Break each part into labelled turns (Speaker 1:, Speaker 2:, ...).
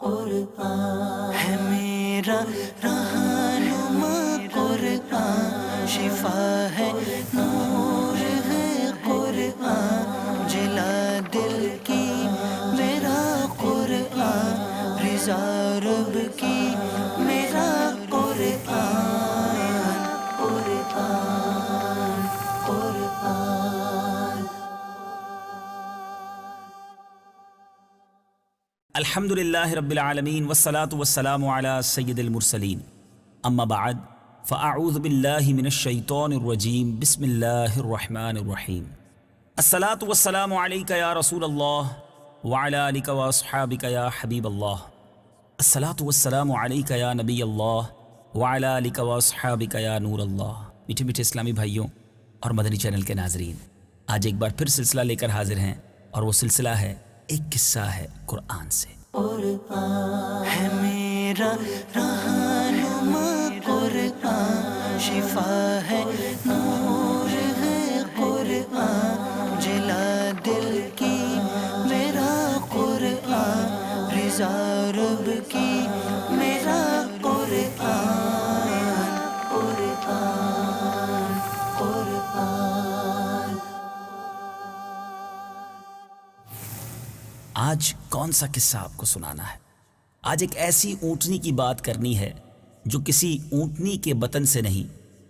Speaker 1: قرآن ہے میرا رہنما، قرآن شفا ہے، نور ہے قرآن، جلا دل کی میرا قرآن، رضا رب کی میرا قرآن، قرآن قرآن۔
Speaker 2: الحمد للہ رب العالمین والصلاة والسلام علی سید المرسلین، اما بعد فاعوذ باللہ من الشیطان الرجیم، بسم اللہ الرحمن الرحیم۔ الصلاة والسلام علیک یا رسول اللہ وعلی آلک واصحابک یا حبیب اللہ، الصلاة والسلام علیک یا نبی اللہ وعلی آلک واصحابک یا نور اللہ۔ میٹھے میٹھے اسلامی بھائیوں اور مدنی چینل کے ناظرین، آج ایک بار پھر سلسلہ لے کر حاضر ہیں، اور وہ سلسلہ ہے ایک قصہ ہے قرآن سے۔
Speaker 1: قرآن ہے میرا رہنما، قرآن شفا ہے، نور ہے قرآن، جلا دل کی میرا قرآن، رضا رب کی میرا قرآن، قرآن قرآن۔
Speaker 2: آج کون سا قصہ آپ کو سنانا ہے؟ آج ایک ایسی اونٹنی کی بات کرنی ہے جو کسی اونٹنی کے بطن سے نہیں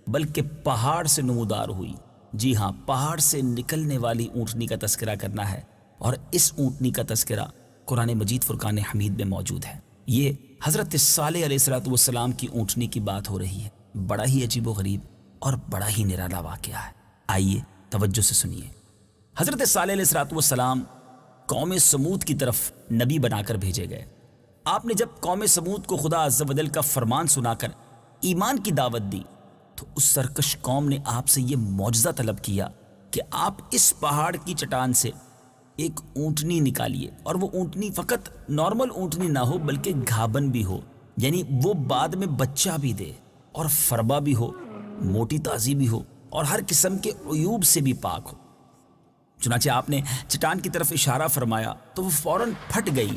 Speaker 2: بلکہ پہاڑ سے نمودار ہوئی۔ جی ہاں، پہاڑ سے نکلنے والی اونٹنی کا تذکرہ کرنا ہے، اور اس اونٹنی کا تذکرہ قرآن مجید فرقان حمید میں موجود ہے۔ یہ حضرت صالح علیہ السلام کی اونٹنی کی بات ہو رہی ہے۔ بڑا ہی عجیب و غریب اور بڑا ہی نرالا واقعہ ہے، آئیے توجہ سے سنیے۔ حضرت صالح علیہ السلام قوم سمود کی طرف نبی بنا کر بھیجے گئے۔ آپ نے جب قوم سمود کو خدا عز و جل کا فرمان سنا کر ایمان کی دعوت دی، تو اس سرکش قوم نے آپ سے یہ معجزہ طلب کیا کہ آپ اس پہاڑ کی چٹان سے ایک اونٹنی نکالیے، اور وہ اونٹنی فقط نارمل اونٹنی نہ ہو بلکہ گھابن بھی ہو، یعنی وہ بعد میں بچہ بھی دے، اور فربا بھی ہو، موٹی تازی بھی ہو، اور ہر قسم کے عیوب سے بھی پاک ہو۔ چنانچہ آپ نے چٹان کی طرف اشارہ فرمایا تو وہ فوراً پھٹ گئی،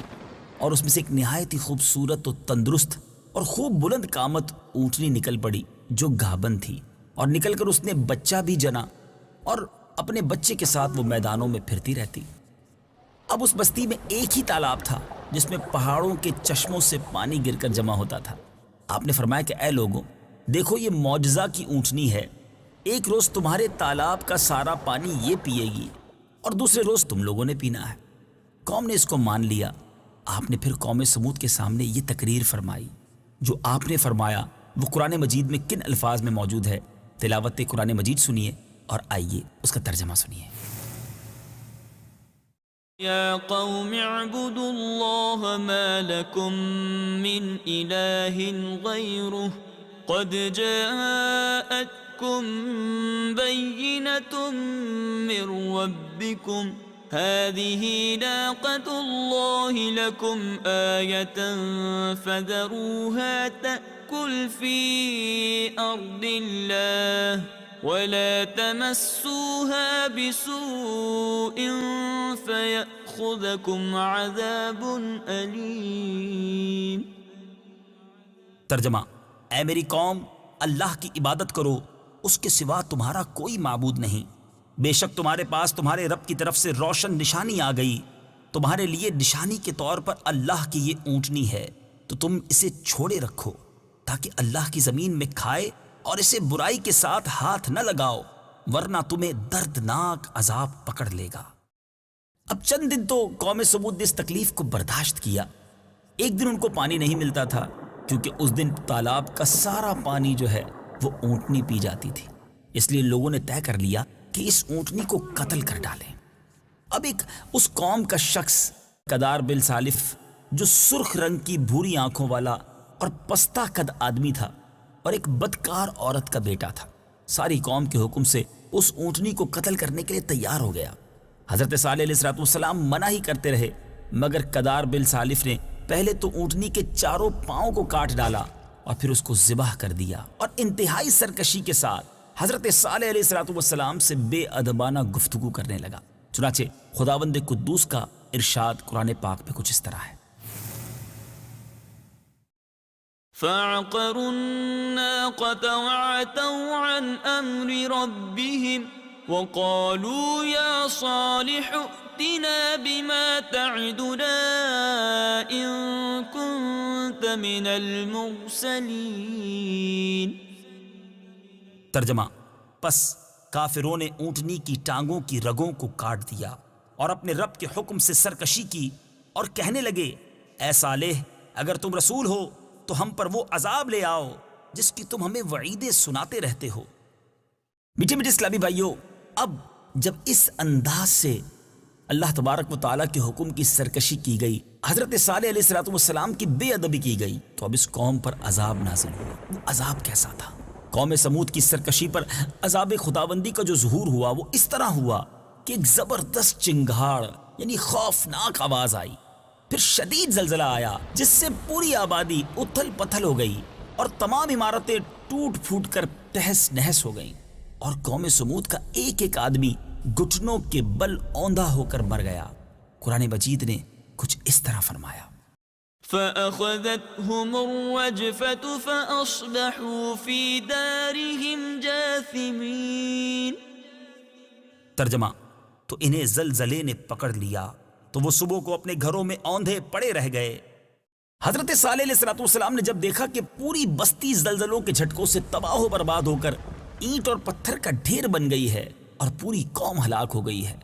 Speaker 2: اور اس میں سے ایک نہایت ہی خوبصورت و تندرست اور خوب بلند قامت اونٹنی نکل پڑی جو گھابن تھی، اور نکل کر اس نے بچہ بھی جنا، اور اپنے بچے کے ساتھ وہ میدانوں میں پھرتی رہتی۔ اب اس بستی میں ایک ہی تالاب تھا جس میں پہاڑوں کے چشموں سے پانی گر کر جمع ہوتا تھا۔ آپ نے فرمایا کہ اے لوگوں، دیکھو یہ معجزہ کی اونٹنی ہے، ایک روز تمہارے تالاب کا سارا پانی یہ پیے گی، اور دوسرے روز تم لوگوں نے پینا ہے۔ قوم نے اس کو مان لیا۔ آپ نے پھر قوم سمود کے سامنے یہ تقریر فرمائی۔ جو آپ نے فرمایا وہ قرآن مجید میں کن الفاظ میں موجود ہے؟ تلاوت قرآن مجید سنیے، اور آئیے اس کا ترجمہ سنیے۔
Speaker 3: یا قوم اعبدوا اللہ ما لکم من الہ غیرہ قد جاءت بينة من ربكم هذه ناقة الله لكم آية فذروها تأكل في أرض الله ولا تمسوها بسوء فيأخذكم عذاب أليم۔
Speaker 2: ترجمہ: اے میری قوم، اللہ کی عبادت کرو، اس کے سوا تمہارا کوئی معبود نہیں۔ بے شک تمہارے پاس تمہارے رب کی طرف سے روشن نشانی آ گئی، تمہارے لیے نشانی کے طور پر اللہ کی یہ اونٹنی ہے، تو تم اسے چھوڑے رکھو تاکہ اللہ کی زمین میں کھائے، اور اسے برائی کے ساتھ ہاتھ نہ لگاؤ، ورنہ تمہیں دردناک عذاب پکڑ لے گا۔ اب چند دن تو قوم سمود نے اس تکلیف کو برداشت کیا۔ ایک دن ان کو پانی نہیں ملتا تھا، کیونکہ اس دن تالاب کا سارا پانی جو ہے وہ اونٹنی پی جاتی تھی۔ اس لیے لوگوں نے طے کر لیا کہ اس اونٹنی کو قتل کر ڈالیں۔ اب ایک اس قوم کا شخص کدار بن سالف، جو سرخ رنگ کی بھوری آنکھوں والا اور پستہ قد آدمی تھا، اور ایک بدکار عورت کا بیٹا تھا، ساری قوم کے حکم سے اس اونٹنی کو قتل کرنے کے لیے تیار ہو گیا۔ حضرت صالح علیہ السلام منع ہی کرتے رہے، مگر کدار بن سالف نے پہلے تو اونٹنی کے چاروں پاؤں کو کاٹ ڈالا، اور پھر اس کو ذبح کر دیا، اور انتہائی سرکشی کے ساتھ حضرت صالح علیہ السلام سے بے ادبانہ گفتگو کرنے لگا۔ چنانچہ خداوند قدوس کا ارشاد قرآن پاک میں کچھ اس طرح ہے:
Speaker 3: فعقروا الناقة وعتوا عن أمر ربهم وقالوا يا صالح ائتنا بما تعدنا إن كنت من المرسلين.
Speaker 2: ترجمہ: پس کافروں نے اونٹنی کی ٹانگوں کی رگوں کو کاٹ دیا اور اپنے رب کے حکم سے سرکشی کی اور کہنے لگے اے صالح اگر تم رسول ہو تو ہم پر وہ عذاب لے آؤ جس کی تم ہمیں وعیدیں سناتے رہتے ہو. میٹھے میٹھے اسلامی بھائیوں، اب جب اس انداز سے اللہ تبارک و تعالیٰ کے حکم کی سرکشی کی گئی، حضرت صالح علیہ السلام کی بے ادبی کی گئی، تو اب اس قوم پر عذاب نازل ہوا. وہ عذاب کیسا تھا؟ قوم سمود کی سرکشی پر عذاب خداوندی کا جو ظہور ہوا وہ اس طرح ہوا کہ ایک زبردست چنگھاڑ یعنی خوفناک آواز آئی، پھر شدید زلزلہ آیا جس سے پوری آبادی اتھل پتھل ہو گئی اور تمام عمارتیں ٹوٹ پھوٹ کر تہس نہس ہو گئیں، اور قوم سمود کا ایک ایک آدمی گھٹنوں کے بل اوندھا ہو کر مر گیا. قرآن مجید نے کچھ اس طرح فرمایا:
Speaker 3: فأخذتهم الرجفة فأصبحوا في دارهم جاثمين.
Speaker 2: ترجمہ: تو انہیں زلزلے نے پکڑ لیا تو وہ صبح کو اپنے گھروں میں اوندھے پڑے رہ گئے. حضرت صالح علیہ السلام نے جب دیکھا کہ پوری بستی زلزلوں کے جھٹکوں سے تباہ و برباد ہو کر اینٹ اور پتھر کا ڈھیر بن گئی ہے اور پوری قوم ہلاک ہو گئی ہے،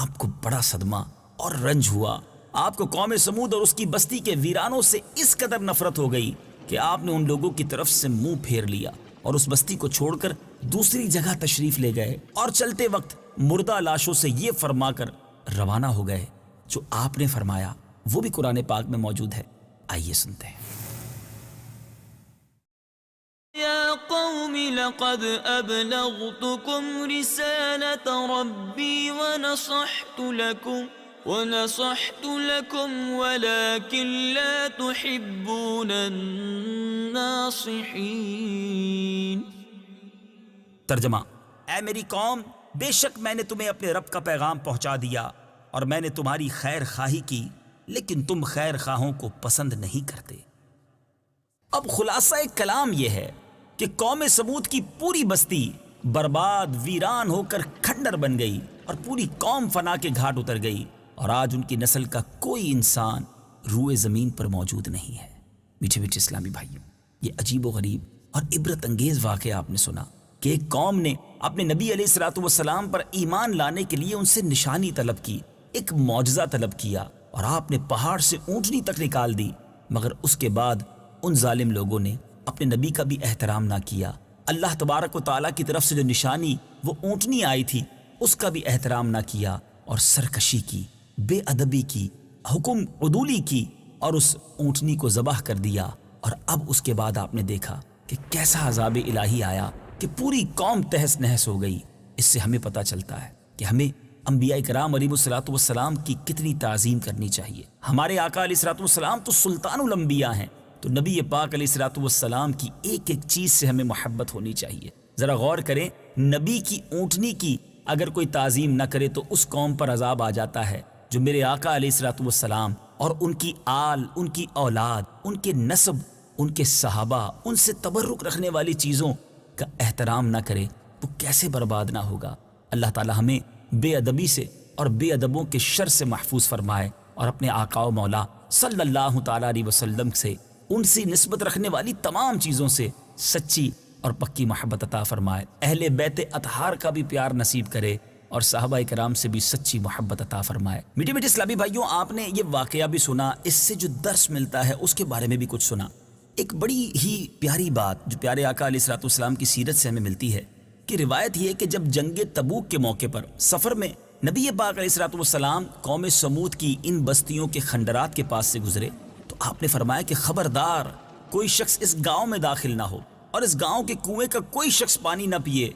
Speaker 2: آپ کو بڑا صدمہ اور رنج ہوا. آپ کو قوم سمود اور اس کی بستی کے ویرانوں سے اس قدر نفرت ہو گئی کہ آپ نے ان لوگوں کی طرف سے منہ پھیر لیا اور اس بستی کو چھوڑ کر دوسری جگہ تشریف لے گئے اور چلتے وقت مردہ لاشوں سے یہ فرما کر روانہ ہو گئے جو آپ نے فرمایا. وہ بھی قرآن پاک میں موجود ہے، آئیے سنتے ہیں.
Speaker 3: يا قوم لقد أبلغتكم رسالة ربي ونصحت لكم ولكن لا تحبون الناصحين.
Speaker 2: ترجمہ: اے میری قوم، بے شک میں نے تمہیں اپنے رب کا پیغام پہنچا دیا اور میں نے تمہاری خیر خواہی کی، لیکن تم خیر خواہوں کو پسند نہیں کرتے. اب خلاصہ کلام یہ ہے کہ قوم سمود کی پوری بستی برباد ویران ہو کر کھنڈر بن گئی اور پوری قوم فنا کے گھاٹ اتر گئی، اور آج ان کی نسل کا کوئی انسان روئے زمین پر موجود نہیں ہے. میٹھے میٹھے اسلامی بھائیوں، یہ عجیب و غریب اور عبرت انگیز واقعہ آپ نے سنا کہ ایک قوم نے اپنے نبی علیہ السلام پر ایمان لانے کے لیے ان سے نشانی طلب کی، ایک معجزہ طلب کیا، اور آپ نے پہاڑ سے اونٹنی تک نکال دی، مگر اس کے بعد ان ظالم لوگوں نے اپنے نبی کا بھی احترام نہ کیا. اللہ تبارک و تعالیٰ کی طرف سے جو نشانی وہ اونٹنی آئی تھی اس کا بھی احترام نہ کیا اور سرکشی کی، بے ادبی کی، حکم عدولی کی اور اس اونٹنی کو ذبح کر دیا. اور اب اس کے بعد آپ نے دیکھا کہ کیسا عذاب الہی آیا کہ پوری قوم تہس نہس ہو گئی. اس سے ہمیں پتہ چلتا ہے کہ ہمیں انبیاء کرام علیہ السلام کی کتنی تعظیم کرنی چاہیے. ہمارے آقا علیہ السلام تو سلطان الانبیاء ہیں، تو نبی پاک علیہ السلام کی ایک ایک چیز سے ہمیں محبت ہونی چاہیے. ذرا غور کریں، نبی کی اونٹنی کی اگر کوئی تعظیم نہ کرے تو اس قوم پر عذاب آ جاتا ہے جو میرے آقا علیہ السلام اور ان کی آل، ان کی اولاد، ان کے نسب، ان کے صحابہ، ان سے تبرک رکھنے والی چیزوں کا احترام نہ کرے وہ کیسے برباد نہ ہوگا. اللہ تعالی ہمیں بے ادبی سے اور بے ادبوں کے شر سے محفوظ فرمائے اور اپنے آقا و مولا صلی اللہ تعالی علیہ وسلم سے ان سے نسبت رکھنے والی تمام چیزوں سے سچی اور پکی محبت عطا فرمائے. اہل بیت اطہار کا بھی پیار نصیب کرے اور صحابہ کرام سے بھی سچی محبت عطا فرمائے. میٹھے میٹھے اسلامی بھائیوں، آپ نے یہ واقعہ بھی سنا، اس سے جو درس ملتا ہے اس کے بارے میں بھی کچھ سنا. ایک بڑی ہی پیاری بات جو پیارے آقا علیہ السلام کی سیرت سے ہمیں ملتی ہے کہ روایت یہ ہے کہ جب جنگ تبوک کے موقع پر سفر میں نبی پاک علیہ السلام قوم سمود کی ان بستیوں کے خنڈرات کے پاس سے گزرے تو آپ نے فرمایا کہ خبردار کوئی شخص اس گاؤں میں داخل نہ ہو اور اس گاؤں کے کنویں کا کوئی شخص پانی نہ پیے.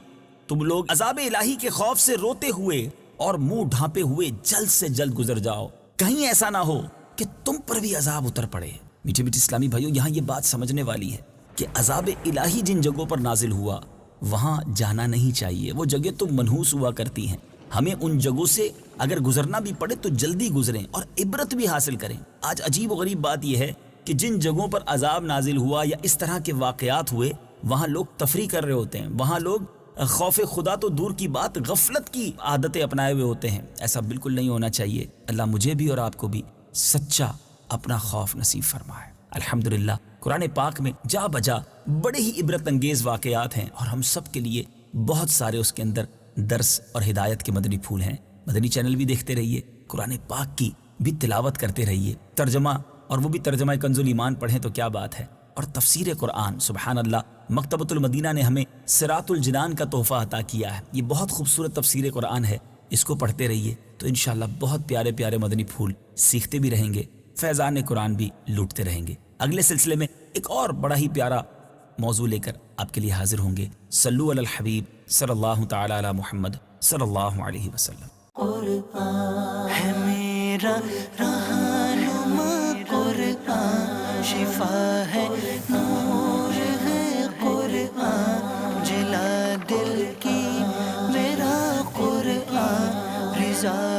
Speaker 2: تم لوگ عذاب الہی کے خوف سے روتے ہوئے اور منہ ڈھانپے ہوئے جلد سے جلد گزر جاؤ، کہیں ایسا نہ ہو کہ تم پر بھی عذاب اتر پڑے. میٹھے میٹھے اسلامی بھائیوں، یہاں یہ بات سمجھنے والی ہے کہ عذاب الہی جن جگہوں پر نازل ہوا وہاں جانا نہیں چاہیے. وہ جگہ تو منحوس ہوا کرتی ہیں، ہمیں ان جگہوں سے اگر گزرنا بھی پڑے تو جلدی گزریں اور عبرت بھی حاصل کریں. آج عجیب و غریب بات یہ ہے کہ جن جگہوں پر عذاب نازل ہوا یا اس طرح کے واقعات ہوئے وہاں لوگ تفریح کر رہے ہوتے ہیں، وہاں لوگ خوف خدا تو دور کی بات غفلت کی عادتیں اپنائے ہوئے ہوتے ہیں۔ ایسا بالکل نہیں ہونا چاہیے۔ اللہ مجھے بھی اور آپ کو بھی سچا اپنا خوف نصیب فرمائے۔ الحمدللہ قرآن پاک میں جا بجا بڑے ہی عبرت انگیز واقعات ہیں اور ہم سب کے لیے بہت سارے اس کے اندر درس اور ہدایت کے مدنی پھول ہیں۔ مدنی چینل بھی دیکھتے رہیے، قرآن پاک کی بھی تلاوت کرتے رہیے، ترجمہ اور وہ بھی ترجمہ کنز الایمان پڑھیں تو کیا بات ہے، اور تفسیر قرآن سبحان اللہ۔ مکتبۃ المدینہ نے ہمیں صراط الجنان کا تحفہ عطا کیا ہے، یہ بہت خوبصورت تفسیر قرآن ہے، اس کو پڑھتے رہیے تو انشاءاللہ بہت پیارے پیارے مدنی پھول سیکھتے بھی رہیں گے، فیضان قرآن بھی لوٹتے رہیں گے۔ اگلے سلسلے میں ایک اور بڑا ہی پیارا موضوع لے کر آپ کے لیے حاضر ہوں گے۔ صلو علی الحبیب صلی اللہ تعالی علی محمد صلی اللہ علیہ وسلم۔
Speaker 1: قرآن ہے میرا رہنما، قرآن شفا ہے، نور ہے قرآن، جلا دل کی میرا قرآن، رضا